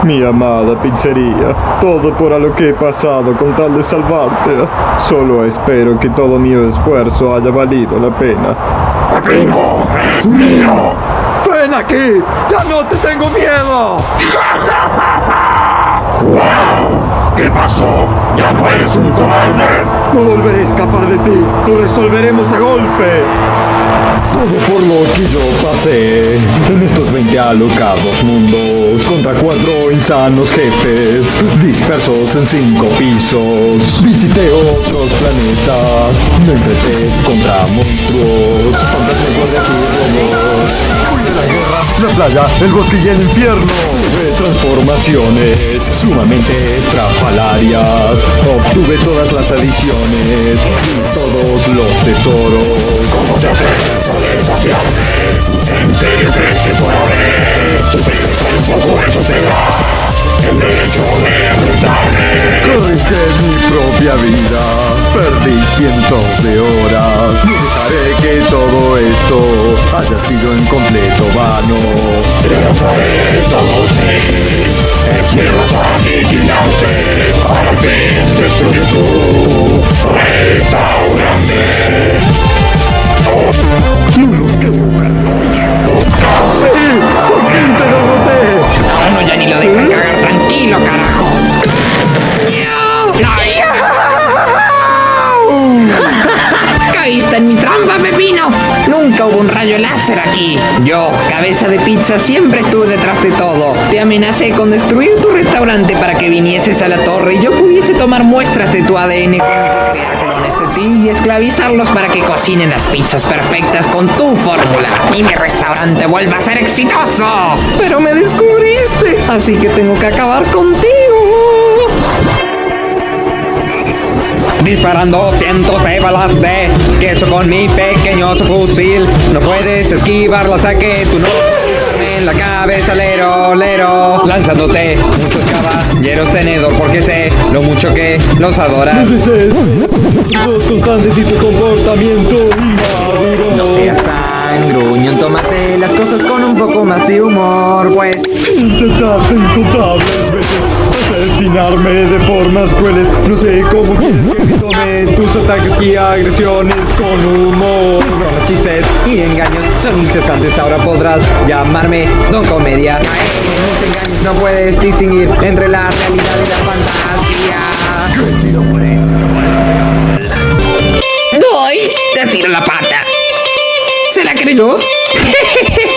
Mi amada pizzería, todo por lo que he pasado con tal de salvarte. Solo espero que todo mi esfuerzo haya valido la pena. ¡Primo! ¡Es mío! ¡Ven aquí! ¡Ya no te tengo miedo! ¡Wow! ¿Qué pasó? ¡Ya no eres un cobarde! No volveré a escapar de ti. Lo resolveremos a golpes. Todo por lo que yo pasé en estos 20 alocados mundos contra 4 insanos jefes dispersos en 5 pisos. Visité otros planetas, me enfrenté contra monstruos, fantasmas, guardias y robots. Fui de la guerra, la playa, el bosque y el infierno. De transformaciones sumamente estrafalarias. Obtuve todas las adiciones y todos los tesoros. ¿Cómo te atreves a desafiarme? ¿En serio crees que puedo ver? Suprimir un poco eso te da el derecho de enfrentarme. Corriste mi propia vida, perdí cientos de horas. No dejaré que todo esto haya sido en completo vano. Derrotaré todo sí. Es mi raza aniquilante. Al fin destruyes tu restaurante. ¡Sí! ¡Por fin te derroté! No, ya ni lo dejan cagar, tranquilo, carajo. Caíste en mi trampa, pepino. Nunca hubo un rayo láser aquí. Yo, cabeza de pizza, siempre estuve detrás de todo. Te amenacé con destruir tu restaurante para que vinieses a la torre y yo pudiese tomar muestras de tu ADN, crear clones de ti y esclavizarlos para que cocinen las pizzas perfectas con tu fórmula y mi restaurante vuelva a ser exitoso. Pero me descubriste, así que tengo que acabar contigo. Disparando cientos de balas de queso con mi pequeño fusil. No puedes esquivarlas, a que tú no puedes en la cabeza, lero, lero. Lanzándote muchos caballeros tenedor, porque sé lo mucho que los adoras. Tus constantes y tu comportamiento inmaduro. No seas tan gruñón, tómate las cosas con un poco más de humor, pues. Intentaste incontables veces asesinarme de formas crueles. No sé cómo quieres que tome tus ataques y agresiones con humor. Mis bromas, chistes y engaños son incesantes. Ahora podrás llamarme Don Comedia. Mis engaños no puedes distinguir entre la realidad y la fantasía. Te tiro por eso. Doy, te tiro la pata. ¿Se la creyó?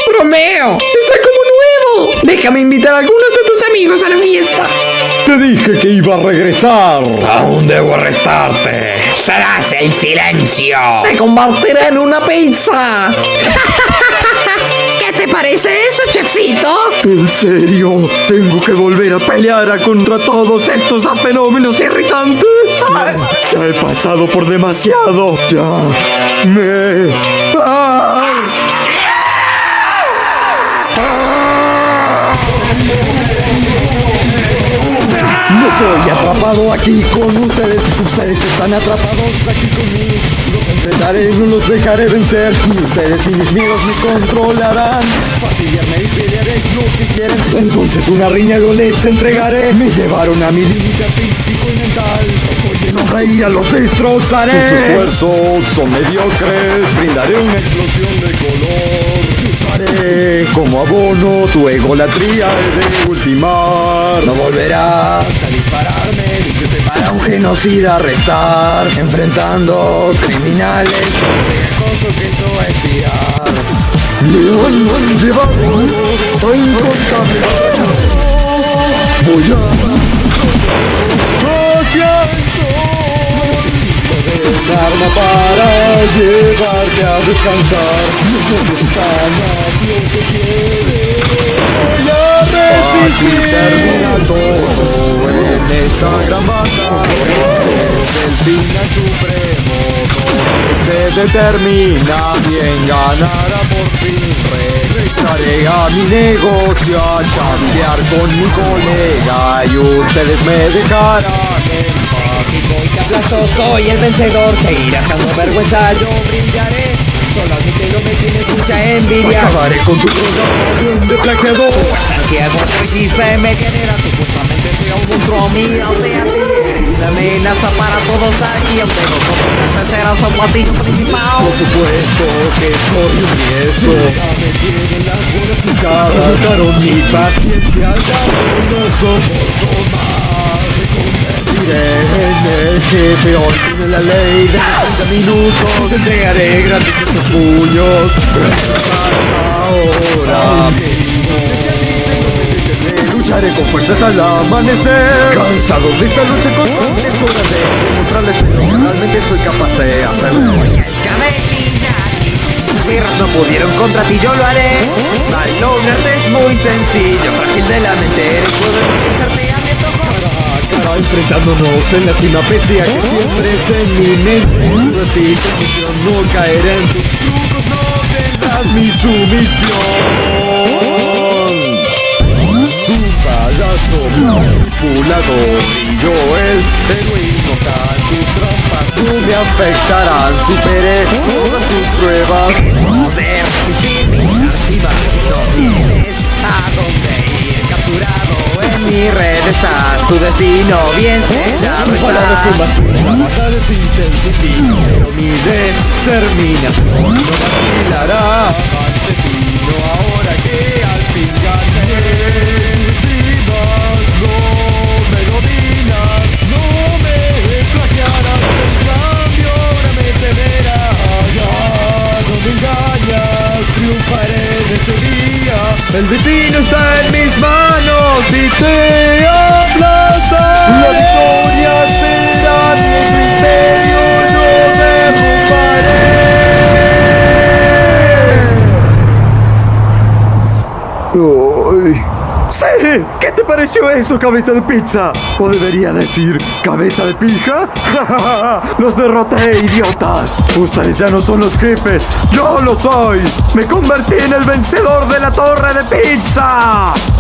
¡Bromeo! ¡Está como nuevo! Déjame invitar a algunos de tus amigos a la fiesta. Te dije que iba a regresar. Aún debo arrestarte. Serás el silencio. Te convertiré en una pizza. ¿Qué te parece eso, chefcito? ¿En serio? ¿Tengo que volver a pelear contra todos estos fenómenos irritantes? Ya he pasado por demasiado. Ya me... No estoy atrapado aquí con ustedes. Ustedes están atrapados aquí conmigo. Los enfrentaré, no los dejaré vencer. Ni ustedes ni mis miedos me controlarán. Fastidiarme y pelearé lo que quieren. Entonces una riña yo les entregaré. Me llevaron a mi límite físico y mental. Oye, no reír, los destrozaré. Tus esfuerzos son mediocres. Brindaré una explosión de color. Usaré como abono tu egolatría de ultimar. No volverás a dispararme, límpiate para un genocida arrestar. Enfrentando criminales con riesgoso que eso es tirar. León llevado a incontable. Voy hacia el sol. Necesito de arma para llevarte a descansar. No está nadie que quiere. Voy a resistir. Termina todo en esta gran batalla. Es el final supremo. Se determina quién ganará por fin. Regresaré a mi negocio a chambear con mi colega y ustedes me dejarán en paz. Y voy que aplasto, soy el vencedor. Seguirás dando vergüenza, yo brillaré. Solamente no me tienes mucha envidia. Acabaré con tu programa de plagiador. Santiago regista medianera, supuestamente sea un monstruo mío de a ti. Eres una amenaza para todos aquí, aunque nosotros serás un platillo principal. Por supuesto que soy un yeso. Ya me tienen las bolas picadas. Agotaron mi paciencia, ya no soporto más. Me convertiré en el jefe, hoy tiene la ley de 30 minutos. Te entregaré gratis estos puños. Ahora mismo. Lucharé con fuerza hasta el amanecer. Cansado de esta lucha constante, es hora de demostrarles que realmente soy capaz de hacerlo. Cabecilla, tus perros no pudieron contra ti, yo lo haré. Al lograrte es muy sencillo, frágil de la mente eres, puedo empezarte a mi antojo. Cara, enfrentándonos en la cima, pese a que siempre es en mi mente. Así condición no caeré en tus trucos, no tendrás mi sumisión. Payaso manipulador y yo el héroe inmortal. Tus trampas no me afectarán. Superé todas tus pruebas. Poder resistir mis archivas, no tienes a dónde ir. Capturado en mi red estás, tu destino bien sellado Tus palabras son está. vacías, la maldad es intensa, pero mi determinación no vacilará ante ti, no ahora que al fin gané. No me dominas, no me plagiarás, en cambio ahora me temerás. Ya no me engañas, triunfaré en este día. El destino está en mis manos y te aplastaré. La victoria será mi imperio, yo derrumbaré. ¡Uy! ¡Sí! ¿Qué te pareció eso, cabeza de pizza? ¿O debería decir, cabeza de pija? ¡Los derroté, idiotas! Ustedes ya no son los jefes, ¡yo lo soy! ¡Me convertí en el vencedor de la torre de pizza!